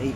এই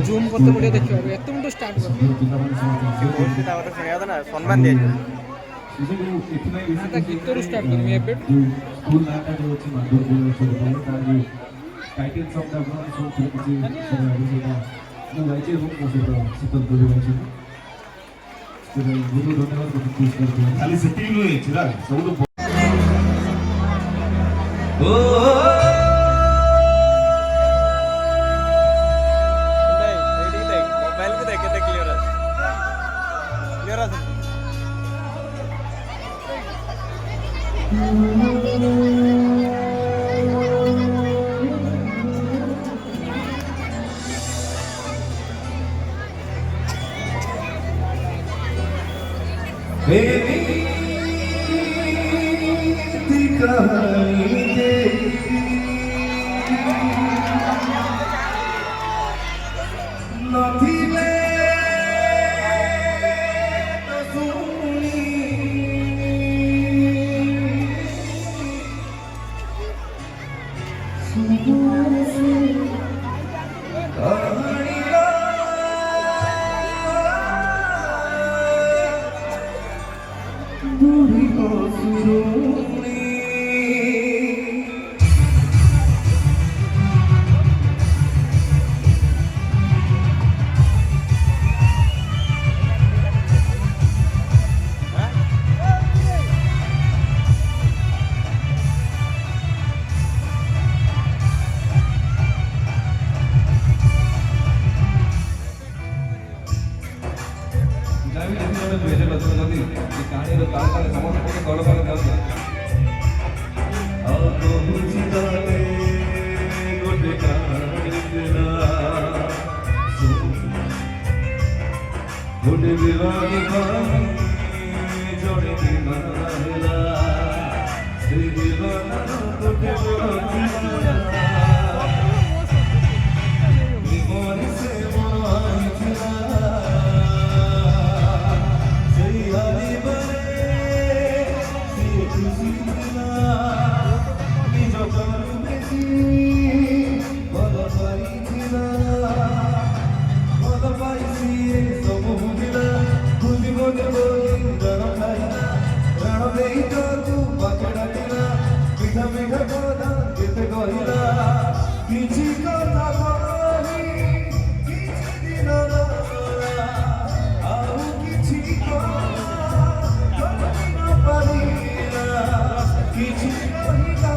জুম করতে পড়ে দেখতে হবে এত মিনিট স্টার্ট করবে সম্মান দিয়ে ଗୀତରୁ ଷ୍ଟାର୍ଟ କରିବି ଏବେ ସ୍କୁଲ ନାଁଟା ଯେଉଁ ଅଛି ମାଧୁର ତାର ଯେଉଁ ଟାଇଟେଲ ସଙ୍ଗଟା ଆପଣ ଶୁଣିଥିଲେ କିଛି ସେଇଟା ମୁଁ ଗାଇଛି ଏବଂ ମୋ ସହିତ ଶୀତଲ ଦୋଳି ଗାଇଛନ୍ତି ବହୁତ ଧନ୍ୟବାଦ ମୋତେ ଖୁସି କରିଥିଲେ ଖାଲି ସେତିକି ନୁହେଁ ଚିରାଗ ସବୁଠୁ କିଛି କଥା କହି କିଛି ଦିନ ଗଲା ଆଉ କିଛି କହି ନ ପାରିଲା କିଛି ରହିଲା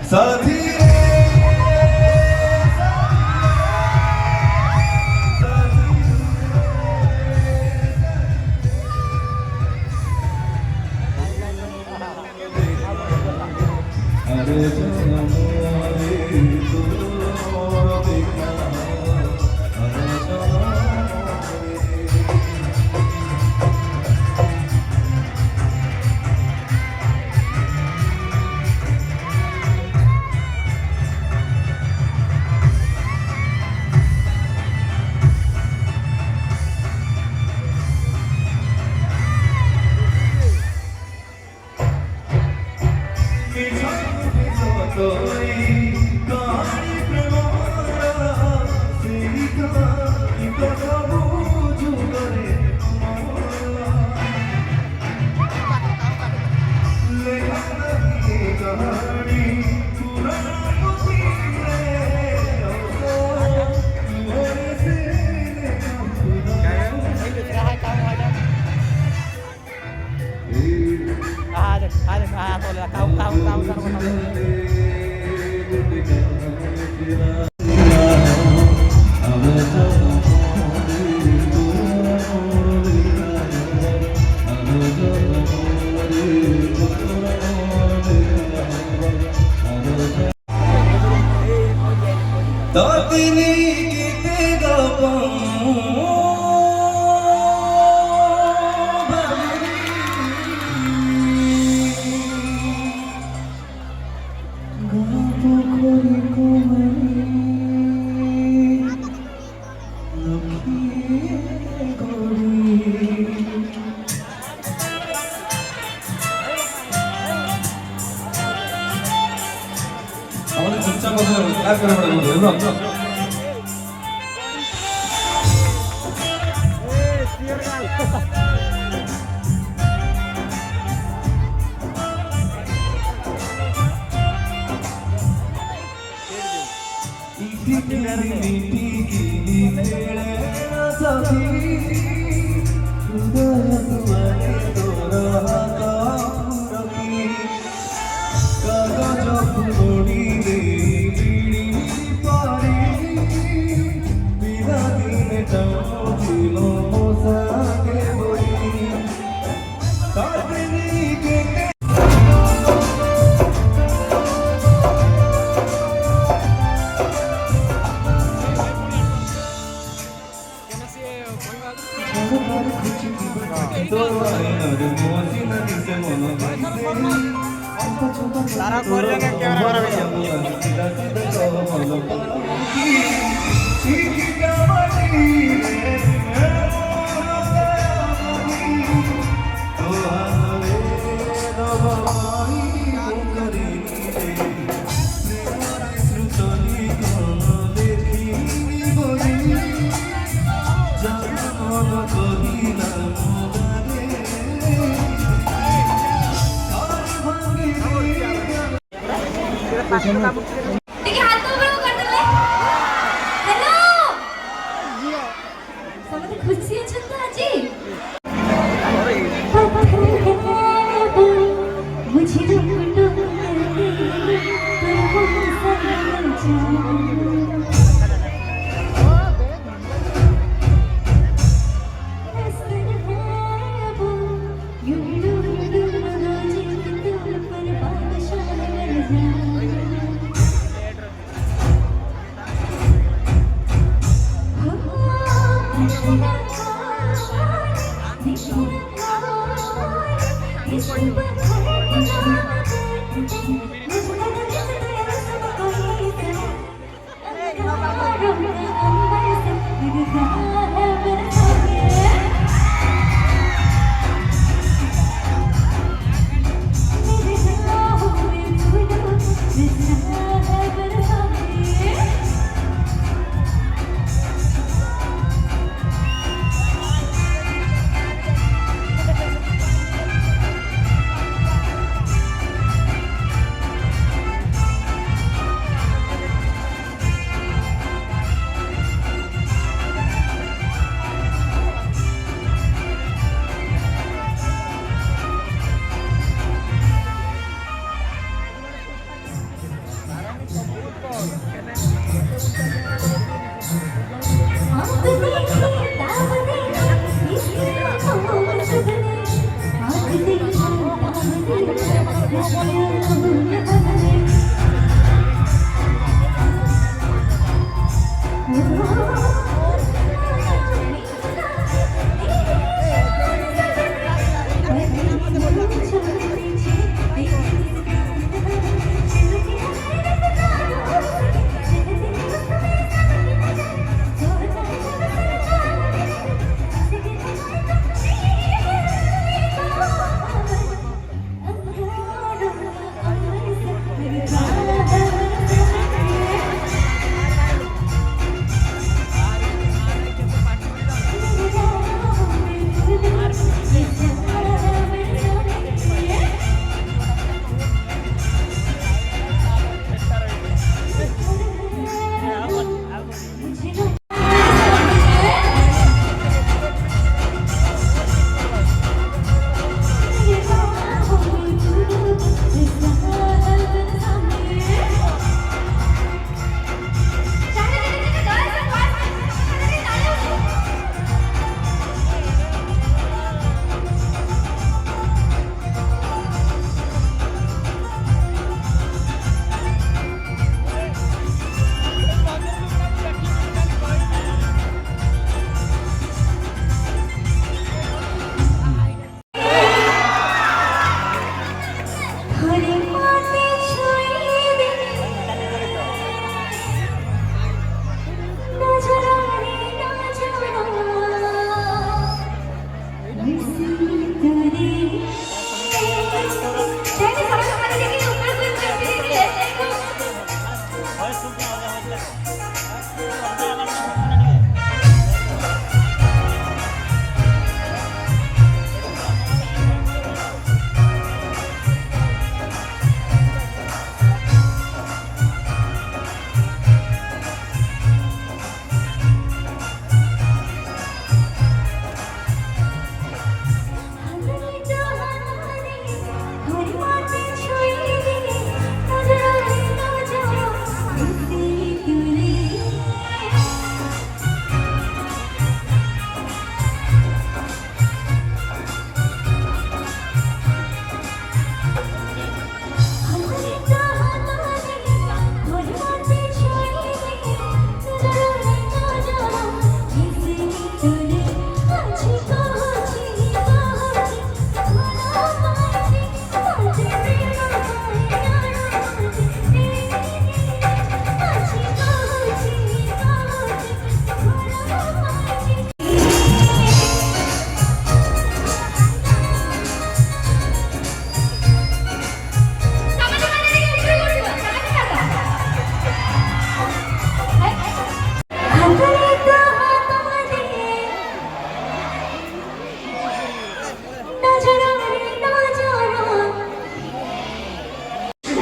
साथी अरे আমাদের চুপচাপ কথা ক্লাস করে পড়ে বলবো सारा खोल लेंगे कैमरा देखिए हाथ तो ऊपर कर दे हेलो समझ खुशी है छत्ता जी मुझे ढूंढो पर वो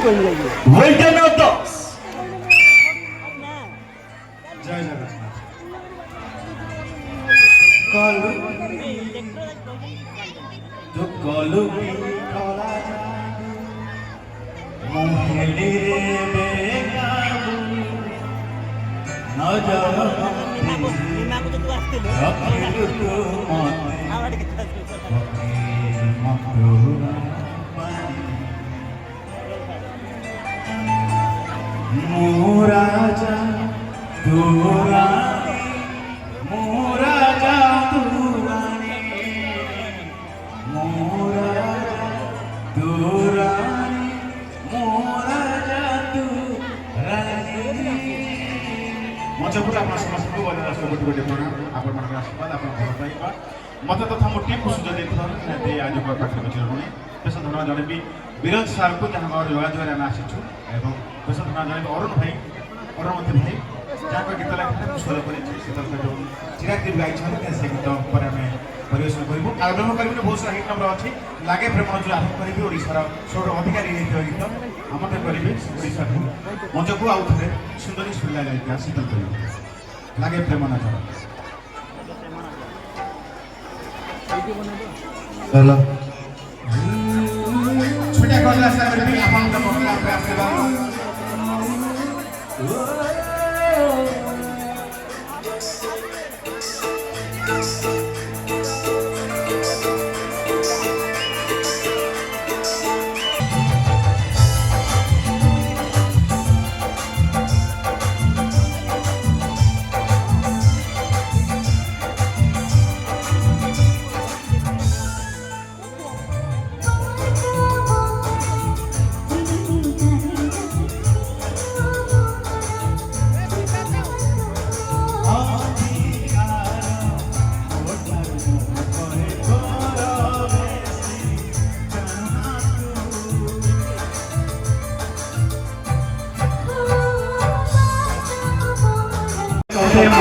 Welcome of dogs. জয় জগন্নাথ কলু তো কলু কলা মোহেলি রে বেকাবু নজর রখিলু তো মোরাজা দুরানি মোরাজা দুরানি মোরাজা দুরানি মোরাজা দুরানি মঞ্চপুର ଆପଣ ସମସ୍ତଙ୍କୁ ବଳିଦାସ କୋଟି କୋଟି ପ୍ରଣାମ ଆପଣଙ୍କର ଆଶୀର୍ବାଦ ଆପଣ ଭଲ ପାଇବା ମୋତେ ତଥା ମୋ ଟିମ୍କୁ ସୁଯୋଗ ଦେଇଥିବାରୁ ନିହାତି ଆଜି ପାଖରେ ବସି ରହୁନି ବେଶ ଧନ୍ୟବାଦ ଜଣେବି ବିରଜ ସାର୍ଙ୍କୁ ଯାହାଙ୍କ ଯୋଗାଯୋଗରେ ଆମେ ଆସିଛୁ ଏବଂ ବେଶ ଧନ୍ୟବାଦ ଜଣେବି ଅରୁଣ ମନ୍ତ୍ରୀ ଭାଇ ଯାହାଙ୍କ ଗୀତ ଲେଖାରେ ମୁଁ ସ୍ୱର କରିଛି ସେ ତାଙ୍କ ଯେଉଁ ଚିରାଗ୍ରୀବ ଗାଇଛନ୍ତି ସେ ଗୀତ ପରେ ଆମେ ପରିବେଷଣ କରିବୁ ଆରମ୍ଭ କରିବୁନି ବହୁତ ସାରା ଗୀତ ଆମର ଅଛି ଲାଗେ ପ୍ରେମ ଯେଉଁ ଆରମ୍ଭ କରିବି ଓଡ଼ିଶାର ସବୁଠୁ ଅଧିକାରୀ ହେଇଥିବା ଗୀତ ଆମର କରିବି ଓଡ଼ିଶାକୁ ମଞ୍ଚକୁ ଆଉ ଥରେ ସୁନ୍ଦରୀ ସୁନ୍ଦର ଗାଇକା ଶୀତଲ କରିବୁ ଲାଗେ ପ୍ରେମ ନଜର Hello. छोटा कॉल आशा करबी आपन का मौका पे आशीर्वाद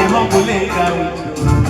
ଦେହ ବୁଲେଇ ଯାଉଛୁ